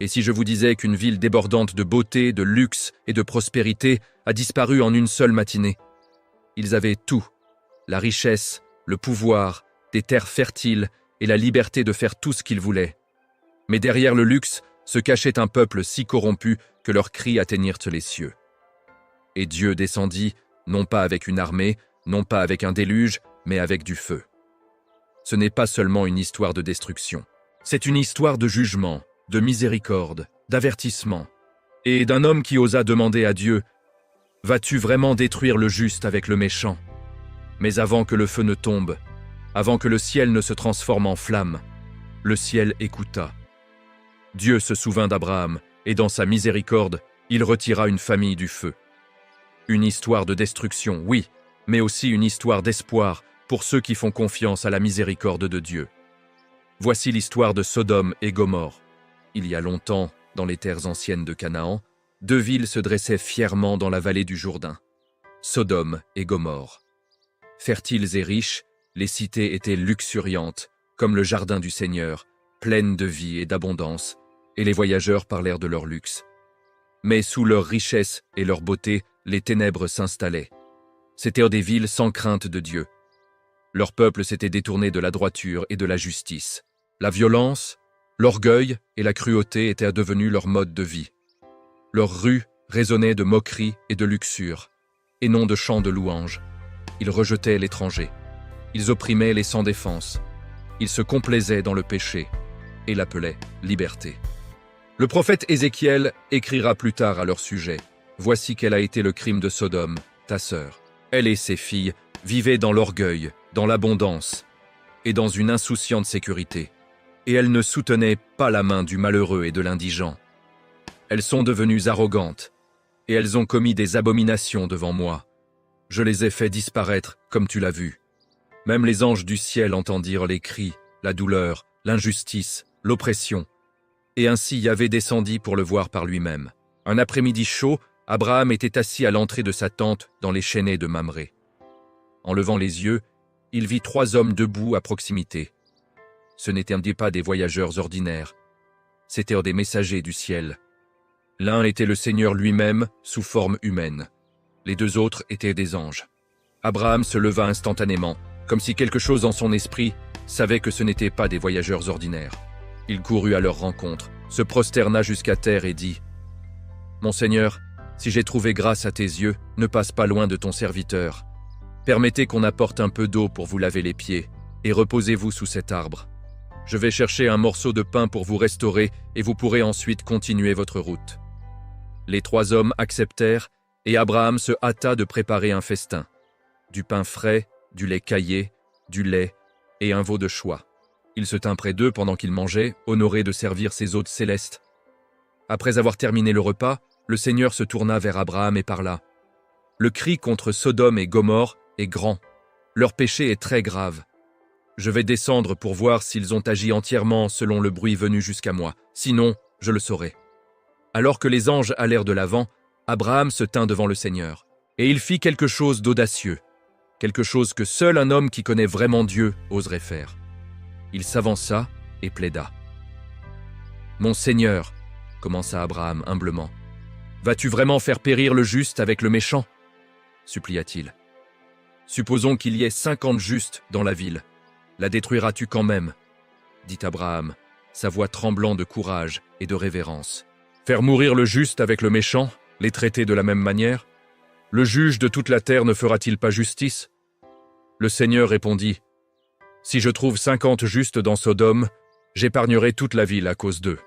Et si je vous disais qu'une ville débordante de beauté, de luxe et de prospérité a disparu en une seule matinée? Ils avaient tout, la richesse, le pouvoir, des terres fertiles et la liberté de faire tout ce qu'ils voulaient. Mais derrière le luxe se cachait un peuple si corrompu que leurs cris atteignirent les cieux. Et Dieu descendit, non pas avec une armée, non pas avec un déluge, mais avec du feu. Ce n'est pas seulement une histoire de destruction. C'est une histoire de jugement, de miséricorde, d'avertissement, et d'un homme qui osa demander à Dieu « Vas-tu vraiment détruire le juste avec le méchant ?» Mais avant que le feu ne tombe, avant que le ciel ne se transforme en flamme, le ciel écouta. Dieu se souvint d'Abraham, et dans sa miséricorde, il retira une famille du feu. Une histoire de destruction, oui, mais aussi une histoire d'espoir pour ceux qui font confiance à la miséricorde de Dieu. Voici l'histoire de Sodome et Gomorrhe. Il y a longtemps, dans les terres anciennes de Canaan, deux villes se dressaient fièrement dans la vallée du Jourdain, Sodome et Gomorrhe. Fertiles et riches, les cités étaient luxuriantes, comme le jardin du Seigneur, pleines de vie et d'abondance, et les voyageurs parlèrent de leur luxe. Mais sous leur richesse et leur beauté, les ténèbres s'installaient. C'étaient des villes sans crainte de Dieu. Leur peuple s'était détourné de la droiture et de la justice. La violence, l'orgueil et la cruauté étaient devenus leur mode de vie. Leurs rues résonnaient de moqueries et de luxure, et non de chants de louanges. Ils rejetaient l'étranger. Ils opprimaient les sans défense. Ils se complaisaient dans le péché et l'appelaient liberté. Le prophète Ézéchiel écrira plus tard à leur sujet « Voici quel a été le crime de Sodome, ta sœur. Elle et ses filles vivaient dans l'orgueil, dans l'abondance et dans une insouciante sécurité. Et elles ne soutenaient pas la main du malheureux et de l'indigent. Elles sont devenues arrogantes et elles ont commis des abominations devant moi. Je les ai fait disparaître, comme tu l'as vu. Même les anges du ciel entendirent les cris, la douleur, l'injustice, l'oppression. Et ainsi Yahvé descendit pour le voir par lui-même. Un après-midi chaud, Abraham était assis à l'entrée de sa tente dans les chênaies de Mamré. En levant les yeux, il vit 3 hommes debout à proximité. Ce n'étaient pas des voyageurs ordinaires, c'étaient des messagers du ciel. L'un était le Seigneur lui-même sous forme humaine. Les 2 autres étaient des anges. Abraham se leva instantanément, comme si quelque chose en son esprit savait que ce n'étaient pas des voyageurs ordinaires. Il courut à leur rencontre, se prosterna jusqu'à terre et dit « Mon Seigneur, si j'ai trouvé grâce à tes yeux, ne passe pas loin de ton serviteur. Permettez qu'on apporte un peu d'eau pour vous laver les pieds, et reposez-vous sous cet arbre. Je vais chercher un morceau de pain pour vous restaurer, et vous pourrez ensuite continuer votre route. » Les 3 hommes acceptèrent, et Abraham se hâta de préparer un festin. Du pain frais, du lait caillé, du lait et un veau de choix. Il se tint près d'eux pendant qu'ils mangeaient, honoré de servir ses hôtes célestes. Après avoir terminé le repas, le Seigneur se tourna vers Abraham et parla. « Le cri contre Sodome et Gomorrhe est grand. Leur péché est très grave. Je vais descendre pour voir s'ils ont agi entièrement selon le bruit venu jusqu'à moi. Sinon, je le saurai. » Alors que les anges allèrent de l'avant, Abraham se tint devant le Seigneur. Et il fit quelque chose d'audacieux, quelque chose que seul un homme qui connaît vraiment Dieu oserait faire. Il s'avança et plaida. « Mon Seigneur, commença Abraham humblement, vas-tu vraiment faire périr le juste avec le méchant ?» supplia-t-il. « Supposons qu'il y ait 50 justes dans la ville. La détruiras-tu quand même ?» dit Abraham, sa voix tremblant de courage et de révérence. « Faire mourir le juste avec le méchant, les traiter de la même manière? Le juge de toute la terre ne fera-t-il pas justice ?» Le Seigneur répondit, « Si je trouve 50 justes dans Sodome, j'épargnerai toute la ville à cause d'eux. »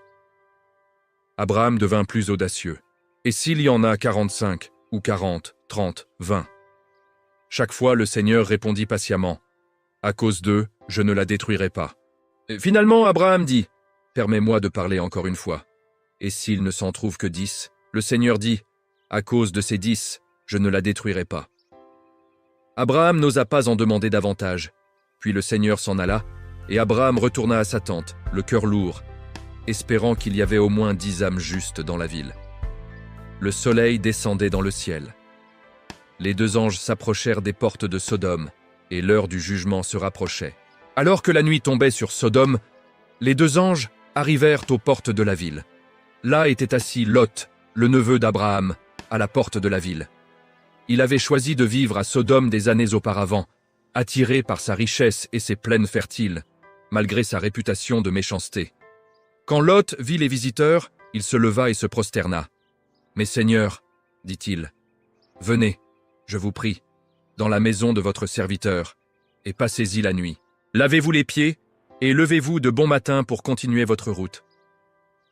Abraham devint plus audacieux. « Et s'il y en a 45, ou 40, 30, 20 ?» Chaque fois, le Seigneur répondit patiemment, « À cause d'eux, je ne la détruirai pas. » Finalement, Abraham dit, « Permets-moi de parler encore une fois. » Et s'il ne s'en trouve que 10, le Seigneur dit, « À cause de ces 10, je ne la détruirai pas. » Abraham n'osa pas en demander davantage. Puis le Seigneur s'en alla, et Abraham retourna à sa tente, le cœur lourd, espérant qu'il y avait au moins 10 âmes justes dans la ville. Le soleil descendait dans le ciel. Les 2 anges s'approchèrent des portes de Sodome, et l'heure du jugement se rapprochait. Alors que la nuit tombait sur Sodome, les 2 anges arrivèrent aux portes de la ville. Là était assis Lot, le neveu d'Abraham, à la porte de la ville. Il avait choisi de vivre à Sodome des années auparavant, attiré par sa richesse et ses plaines fertiles, malgré sa réputation de méchanceté. Quand Lot vit les visiteurs, il se leva et se prosterna. « Mes seigneurs, dit-il, venez, je vous prie, dans la maison de votre serviteur, et passez-y la nuit. Lavez-vous les pieds, et levez-vous de bon matin pour continuer votre route. »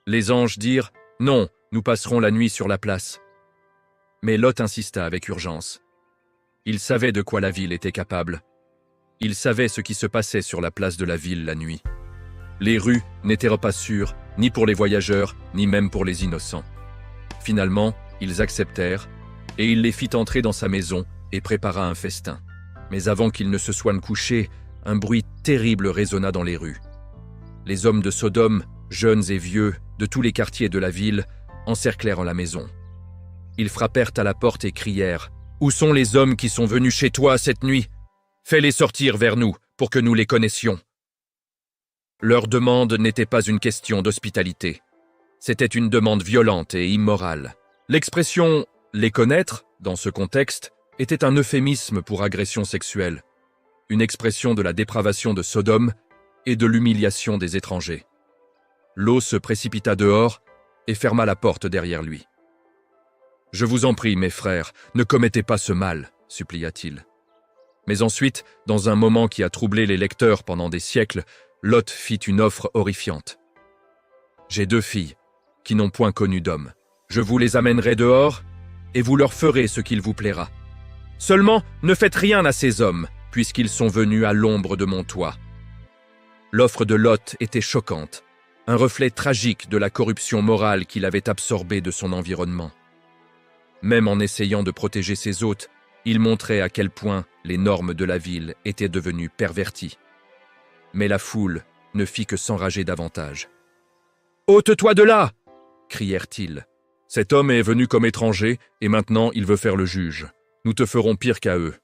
Les anges dirent « Non, nous passerons la nuit sur la place. » Mais Lot insista avec urgence. Il savait de quoi la ville était capable. Il savait ce qui se passait sur la place de la ville la nuit. Les rues n'étaient pas sûres, ni pour les voyageurs, ni même pour les innocents. Finalement, ils acceptèrent, et il les fit entrer dans sa maison et prépara un festin. Mais avant qu'ils ne se soient couchés, un bruit terrible résonna dans les rues. Les hommes de Sodome, jeunes et vieux, de tous les quartiers de la ville, encerclèrent la maison. Ils frappèrent à la porte et crièrent « Où sont les hommes qui sont venus chez toi cette nuit? Fais-les sortir vers nous, pour que nous les connaissions. » Leur demande n'était pas une question d'hospitalité. C'était une demande violente et immorale. L'expression « les connaître » dans ce contexte était un euphémisme pour agression sexuelle, une expression de la dépravation de Sodome et de l'humiliation des étrangers. Lot se précipita dehors et ferma la porte derrière lui. « Je vous en prie, mes frères, ne commettez pas ce mal, » supplia-t-il. Mais ensuite, dans un moment qui a troublé les lecteurs pendant des siècles, Lot fit une offre horrifiante. « J'ai 2 filles, qui n'ont point connu d'homme. Je vous les amènerai dehors, et vous leur ferez ce qu'il vous plaira. Seulement, ne faites rien à ces hommes, puisqu'ils sont venus à l'ombre de mon toit. » L'offre de Lot était choquante, un reflet tragique de la corruption morale qu'il avait absorbée de son environnement. Même en essayant de protéger ses hôtes, il montrait à quel point les normes de la ville étaient devenues perverties. Mais la foule ne fit que s'enrager davantage. « Ôte-toi de là !» crièrent-ils. « Cet homme est venu comme étranger, et maintenant il veut faire le juge. Nous te ferons pire qu'à eux. »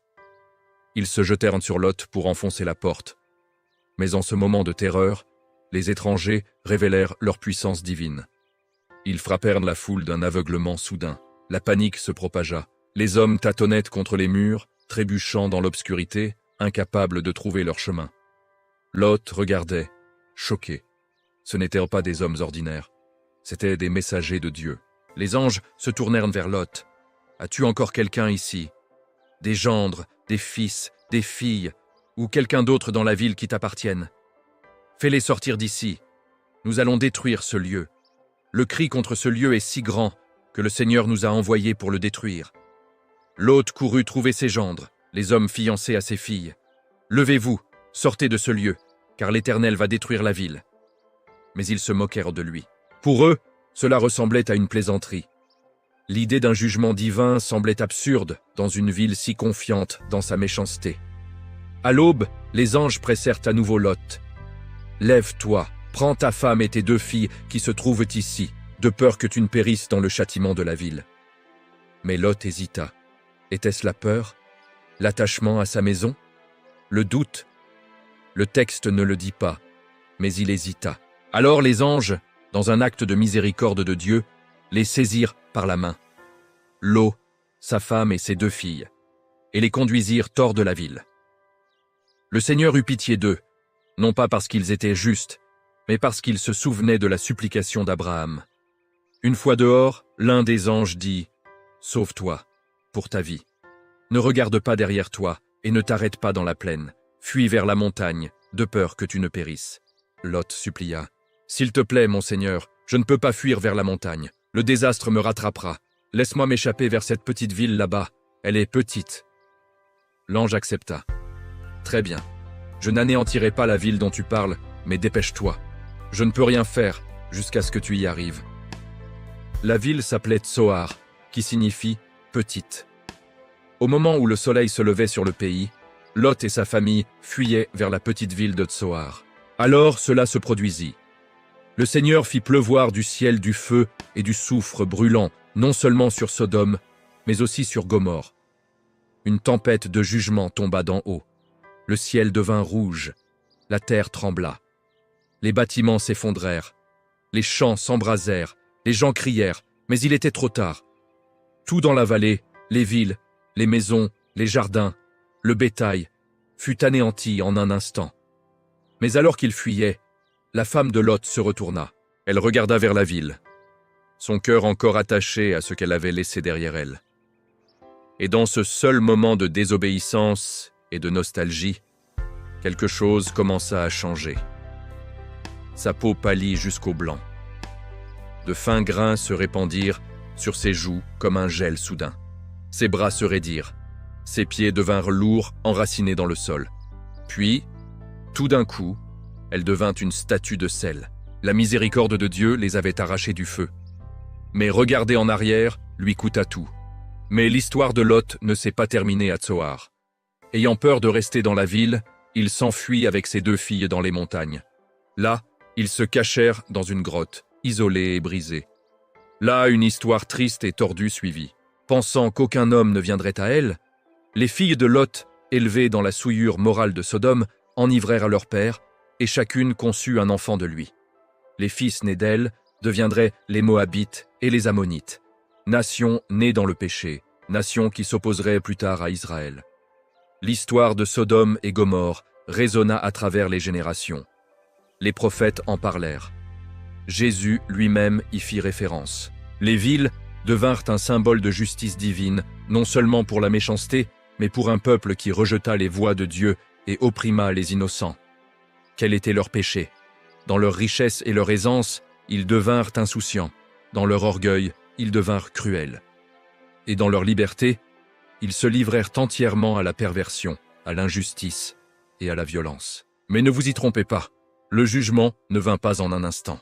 Ils se jetèrent sur Lot pour enfoncer la porte. Mais en ce moment de terreur, les étrangers révélèrent leur puissance divine. Ils frappèrent la foule d'un aveuglement soudain. La panique se propagea. Les hommes tâtonnaient contre les murs, trébuchant dans l'obscurité, incapables de trouver leur chemin. Lot regardait, choqué. Ce n'étaient pas des hommes ordinaires. C'étaient des messagers de Dieu. Les anges se tournèrent vers Lot. « As-tu encore quelqu'un ici? Des gendres, des fils, des filles, ou quelqu'un d'autre dans la ville qui t'appartienne? Fais-les sortir d'ici. Nous allons détruire ce lieu. Le cri contre ce lieu est si grand que le Seigneur nous a envoyés pour le détruire. » Lot courut trouver ses gendres, les hommes fiancés à ses filles. « Levez-vous, sortez de ce lieu, car l'Éternel va détruire la ville. » Mais ils se moquèrent de lui. Pour eux, cela ressemblait à une plaisanterie. L'idée d'un jugement divin semblait absurde dans une ville si confiante dans sa méchanceté. À l'aube, les anges pressèrent à nouveau Lot. « Lève-toi, prends ta femme et tes 2 filles qui se trouvent ici, de peur que tu ne périsses dans le châtiment de la ville. » Mais Lot hésita. Était-ce la peur? L'attachement à sa maison? Le doute? Le texte ne le dit pas, mais il hésita. Alors les anges, dans un acte de miséricorde de Dieu, les saisirent par la main. Lot, sa femme et ses 2 filles, et les conduisirent hors de la ville. Le Seigneur eut pitié d'eux, non pas parce qu'ils étaient justes, mais parce qu'ils se souvenaient de la supplication d'Abraham. Une fois dehors, l'un des anges dit « Sauve-toi, pour ta vie. Ne regarde pas derrière toi et ne t'arrête pas dans la plaine. Fuis vers la montagne, de peur que tu ne périsses. » Lot supplia « S'il te plaît, mon Seigneur, je ne peux pas fuir vers la montagne. Le désastre me rattrapera. Laisse-moi m'échapper vers cette petite ville là-bas. Elle est petite. » L'ange accepta. « Très bien. Je n'anéantirai pas la ville dont tu parles, mais dépêche-toi. Je ne peux rien faire jusqu'à ce que tu y arrives. » La ville s'appelait Tsoar, qui signifie « petite ». Au moment où le soleil se levait sur le pays, Lot et sa famille fuyaient vers la petite ville de Tsoar. Alors cela se produisit. Le Seigneur fit pleuvoir du ciel du feu et du soufre brûlant, non seulement sur Sodome, mais aussi sur Gomorrhe. Une tempête de jugement tomba d'en haut. Le ciel devint rouge, la terre trembla. Les bâtiments s'effondrèrent, les champs s'embrasèrent Les gens crièrent, mais il était trop tard. Tout dans la vallée, les villes, les maisons, les jardins, le bétail, fut anéanti en un instant. Mais alors qu'il fuyait, la femme de Lot se retourna. Elle regarda vers la ville, son cœur encore attaché à ce qu'elle avait laissé derrière elle. Et dans ce seul moment de désobéissance et de nostalgie, quelque chose commença à changer. Sa peau pâlit jusqu'au blanc. De fins grains se répandirent sur ses joues comme un gel soudain. Ses bras se raidirent. Ses pieds devinrent lourds, enracinés dans le sol. Puis, tout d'un coup, elle devint une statue de sel. La miséricorde de Dieu les avait arrachés du feu. Mais regarder en arrière lui coûta tout. Mais l'histoire de Lot ne s'est pas terminée à Tsoar. Ayant peur de rester dans la ville, il s'enfuit avec ses 2 filles dans les montagnes. Là, ils se cachèrent dans une grotte, isolés et brisés. Là, une histoire triste et tordue suivit. Pensant qu'aucun homme ne viendrait à elle, les filles de Lot, élevées dans la souillure morale de Sodome, enivrèrent leur père, et chacune conçut un enfant de lui. Les fils nés d'elle deviendraient les Moabites et les Ammonites, nation née dans le péché, nation qui s'opposerait plus tard à Israël. L'histoire de Sodome et Gomorrhe résonna à travers les générations. Les prophètes en parlèrent. Jésus lui-même y fit référence. Les villes devinrent un symbole de justice divine, non seulement pour la méchanceté, mais pour un peuple qui rejeta les voies de Dieu et opprima les innocents. Quel était leur péché? Dans leur richesse et leur aisance, ils devinrent insouciants. Dans leur orgueil, ils devinrent cruels. Et dans leur liberté, ils se livrèrent entièrement à la perversion, à l'injustice et à la violence. Mais ne vous y trompez pas, le jugement ne vint pas en un instant.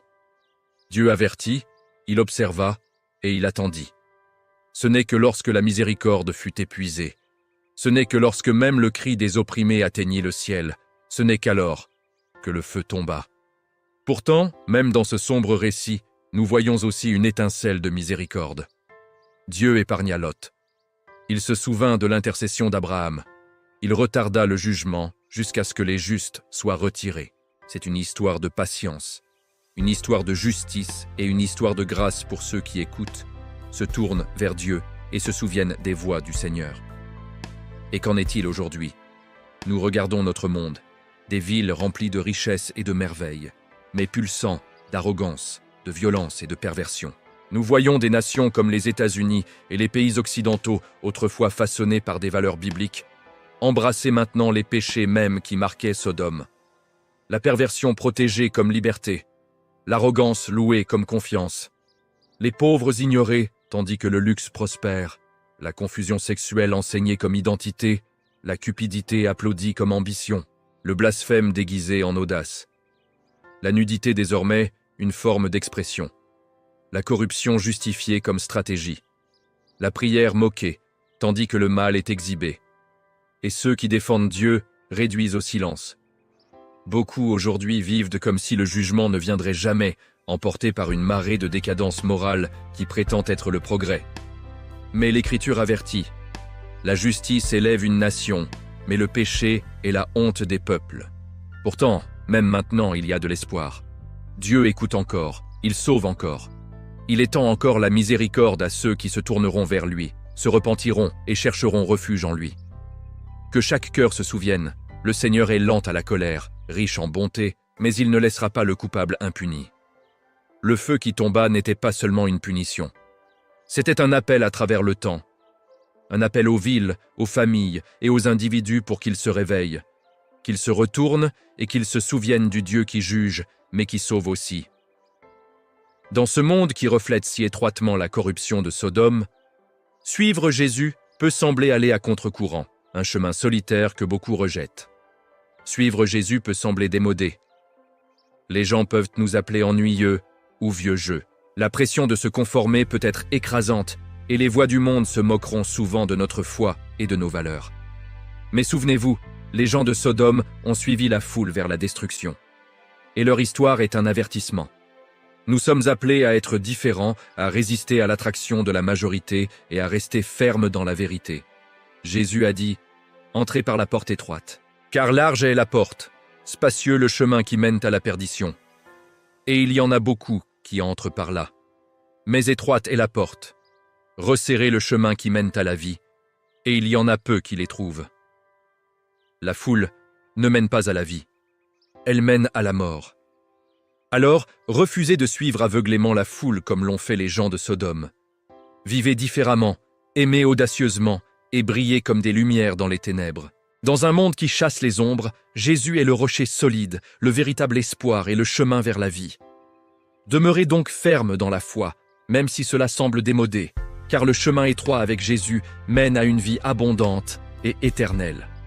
Dieu avertit, il observa et il attendit. Ce n'est que lorsque la miséricorde fut épuisée, ce n'est que lorsque même le cri des opprimés atteignit le ciel, ce n'est qu'alors que le feu tomba. Pourtant, même dans ce sombre récit, nous voyons aussi une étincelle de miséricorde. Dieu épargna Lot. Il se souvint de l'intercession d'Abraham. Il retarda le jugement jusqu'à ce que les justes soient retirés. C'est une histoire de patience, une histoire de justice et une histoire de grâce pour ceux qui écoutent, se tournent vers Dieu et se souviennent des voies du Seigneur. Et qu'en est-il aujourd'hui? Nous regardons notre monde, des villes remplies de richesses et de merveilles, mais pulsant d'arrogance, de violence et de perversion. Nous voyons des nations comme les États-Unis et les pays occidentaux, autrefois façonnés par des valeurs bibliques, embrasser maintenant les péchés mêmes qui marquaient Sodome. La perversion protégée comme liberté, l'arrogance louée comme confiance, les pauvres ignorés tandis que le luxe prospère, la confusion sexuelle enseignée comme identité, la cupidité applaudie comme ambition, le blasphème déguisé en audace. La nudité désormais, une forme d'expression. La corruption justifiée comme stratégie. La prière moquée, tandis que le mal est exhibé. Et ceux qui défendent Dieu réduisent au silence. Beaucoup aujourd'hui vivent comme si le jugement ne viendrait jamais, emporté par une marée de décadence morale qui prétend être le progrès. Mais l'Écriture avertit. La justice élève une nation, mais le péché est la honte des peuples. Pourtant, même maintenant, il y a de l'espoir. Dieu écoute encore, il sauve encore. Il étend encore la miséricorde à ceux qui se tourneront vers lui, se repentiront et chercheront refuge en lui. Que chaque cœur se souvienne, le Seigneur est lent à la colère, riche en bonté, mais il ne laissera pas le coupable impuni. Le feu qui tomba n'était pas seulement une punition. C'était un appel à travers le temps. Un appel aux villes, aux familles et aux individus pour qu'ils se réveillent, qu'ils se retournent et qu'ils se souviennent du Dieu qui juge, mais qui sauve aussi. Dans ce monde qui reflète si étroitement la corruption de Sodome, suivre Jésus peut sembler aller à contre-courant, un chemin solitaire que beaucoup rejettent. Suivre Jésus peut sembler démodé. Les gens peuvent nous appeler ennuyeux ou vieux jeu. La pression de se conformer peut être écrasante et les voix du monde se moqueront souvent de notre foi et de nos valeurs. Mais souvenez-vous, les gens de Sodome ont suivi la foule vers la destruction. Et leur histoire est un avertissement. Nous sommes appelés à être différents, à résister à l'attraction de la majorité et à rester fermes dans la vérité. Jésus a dit « Entrez par la porte étroite, car large est la porte, spacieux le chemin qui mène à la perdition. Et il y en a beaucoup qui entrent par là. Mais étroite est la porte. Resserrez le chemin qui mène à la vie, et il y en a peu qui les trouvent. La foule ne mène pas à la vie. Elle mène à la mort. Alors, refusez de suivre aveuglément la foule comme l'ont fait les gens de Sodome. Vivez différemment, aimez audacieusement et brillez comme des lumières dans les ténèbres. Dans un monde qui chasse les ombres, Jésus est le rocher solide, le véritable espoir et le chemin vers la vie. Demeurez donc ferme dans la foi, même si cela semble démodé, car le chemin étroit avec Jésus mène à une vie abondante et éternelle.